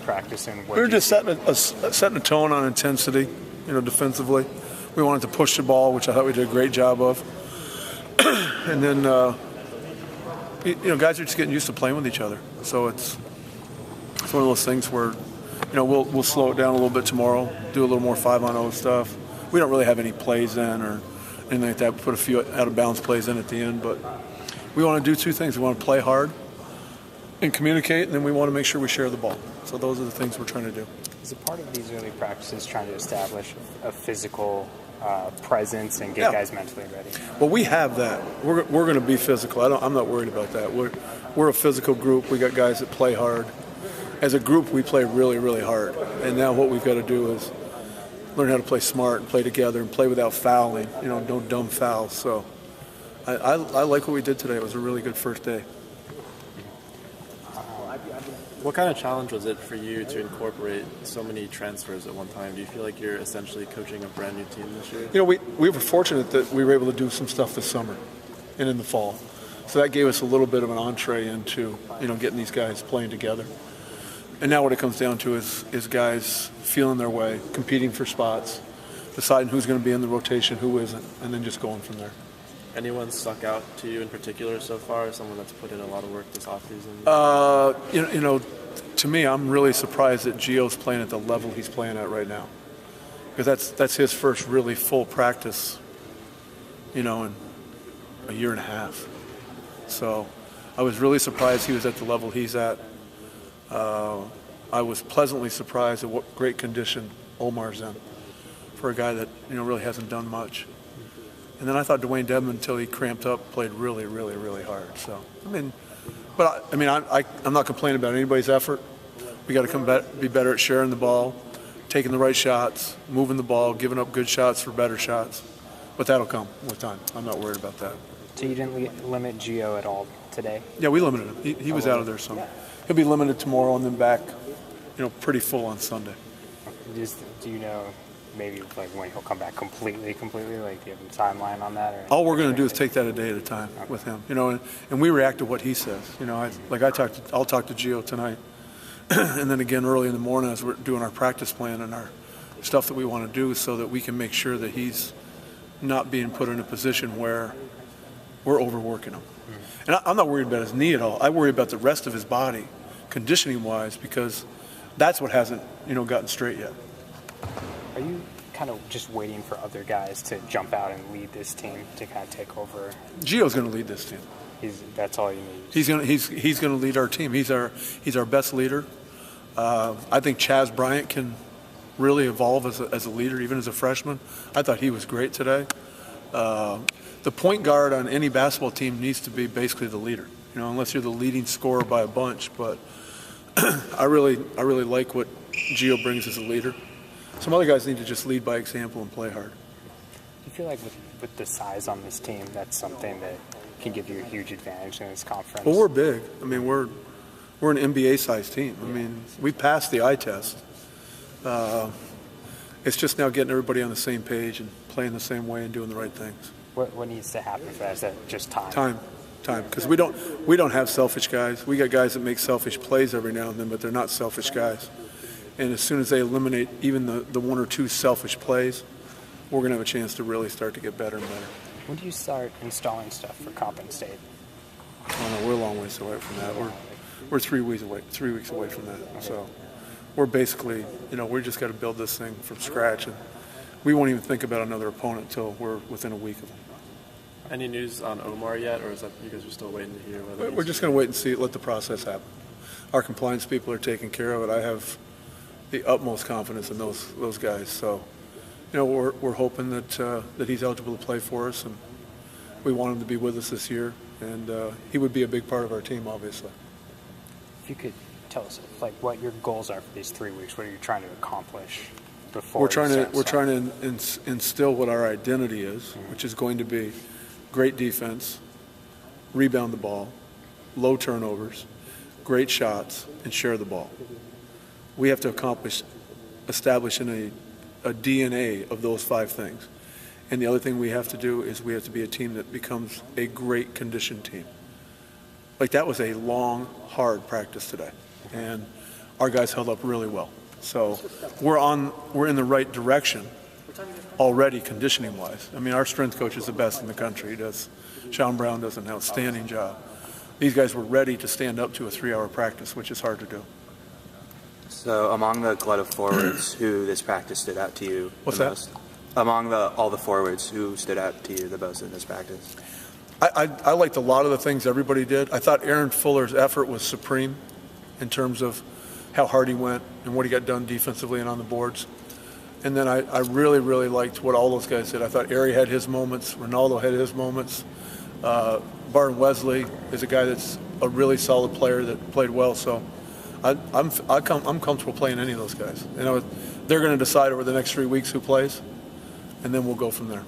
practicing? We were just setting a tone on intensity, defensively. We wanted to push the ball, which I thought we did a great job of. And then, guys are just getting used to playing with each other. So it's one of those things where, we'll slow it down a little bit tomorrow, do a little more 5-on-0 stuff. We don't really have any plays in or anything like that. We put a few out-of-bounds plays in at the end. But we want to do two things. We want to play hard and communicate, and then we want to make sure we share the ball. So those are the things we're trying to do. Is a part of these early practices trying to establish a physical presence and get guys mentally ready? Well, we have that. We're going to be physical. I'm not worried about that. We're a physical group. We got guys that play hard. As a group, we play really, really hard. And now what we've got to do is learn how to play smart and play together and play without fouling. No dumb fouls. So I like what we did today. It was a really good first day. What kind of challenge was it for you to incorporate so many transfers at one time? Do you feel like you're essentially coaching a brand new team this year? We were fortunate that we were able to do some stuff this summer and in the fall. So that gave us a little bit of an entree into, getting these guys playing together. And now what it comes down to is guys feeling their way, competing for spots, deciding who's going to be in the rotation, who isn't, and then just going from there. Anyone stuck out to you in particular so far? Someone that's put in a lot of work this offseason? To me, I'm really surprised that Gio's playing at the level he's playing at right now, because that's his first really full practice, in a year and a half. So I was really surprised he was at the level he's at. I was pleasantly surprised at what great condition Omar's in for a guy that really hasn't done much. And then I thought Dwayne Dedman, until he cramped up, played really, really, really hard. So, I'm not complaining about anybody's effort. We got to be better at sharing the ball, taking the right shots, moving the ball, giving up good shots for better shots. But that'll come with time. I'm not worried about that. So you didn't limit Gio at all today? Yeah, we limited him. He was out of there some. He'll be limited tomorrow and then back, pretty full on Sunday. Do you know maybe when he'll come back completely? Like, do you have a timeline on that? Or? All we're going to do is take that a day at a time with him, and we react to what he says. I'll talk to Gio tonight, and then again early in the morning as we're doing our practice plan and our stuff that we want to do, so that we can make sure that he's not being put in a position where we're overworking him. Mm-hmm. And I'm not worried about his knee at all. I worry about the rest of his body, conditioning-wise, because that's what hasn't, gotten straight yet. Are you kind of just waiting for other guys to jump out and lead this team to kind of take over? Gio's going to lead this team. That's all you need. He's going to lead our team. He's our best leader. I think Chaz Bryant can really evolve as a leader, even as a freshman. I thought he was great today. The point guard on any basketball team needs to be basically the leader, unless you're the leading scorer by a bunch. But I really like what Gio brings as a leader. Some other guys need to just lead by example and play hard. Do you feel like with the size on this team, that's something that can give you a huge advantage in this conference? Well, we're big. We're an NBA-sized team. We passed the eye test. It's just now getting everybody on the same page and playing the same way and doing the right things. What needs to happen for that? Is that just time? Time. Because we don't have selfish guys. We got guys that make selfish plays every now and then, but they're not selfish guys. And as soon as they eliminate even the one or two selfish plays, we're going to have a chance to really start to get better and better. When do you start installing stuff for Coppin State? Oh, no, we're a long ways away from that. We're 3 weeks away from that. Okay. So we're basically, we just got to build this thing from scratch, and we won't even think about another opponent until we're within a week of them. Any news on Omar yet, or is that you guys are still waiting to hear whether we're just going to wait and see, let the process happen. Our compliance people are taking care of it. I have the utmost confidence in those guys. So, we're hoping that he's eligible to play for us, and we want him to be with us this year, and he would be a big part of our team, obviously. If you could tell us, what your goals are for these 3 weeks, what are you trying to accomplish before? We're trying to instill what our identity is, which is going to be great defense, rebound the ball, low turnovers, great shots, and share the ball. We have to establishing a DNA of those 5 things. And the other thing we have to do is we have to be a team that becomes a great conditioned team. That was a long, hard practice today. And our guys held up really well. So we're in the right direction already conditioning-wise. I mean, our strength coach is the best in the country. Sean Brown does an outstanding job. These guys were ready to stand up to a 3-hour practice, which is hard to do. So among the glut of forwards, who this practice stood out to you What's the that? most? Among all the forwards, who stood out to you the most in this practice? I liked a lot of the things everybody did. I thought Aaron Fuller's effort was supreme in terms of how hard he went and what he got done defensively and on the boards. And then I really, really liked what all those guys did. I thought Ari had his moments. Ronaldo had his moments. Barton Wesley is a guy that's a really solid player that played well. So I'm comfortable playing any of those guys. You know, they're going to decide over the next 3 weeks who plays, and then we'll go from there.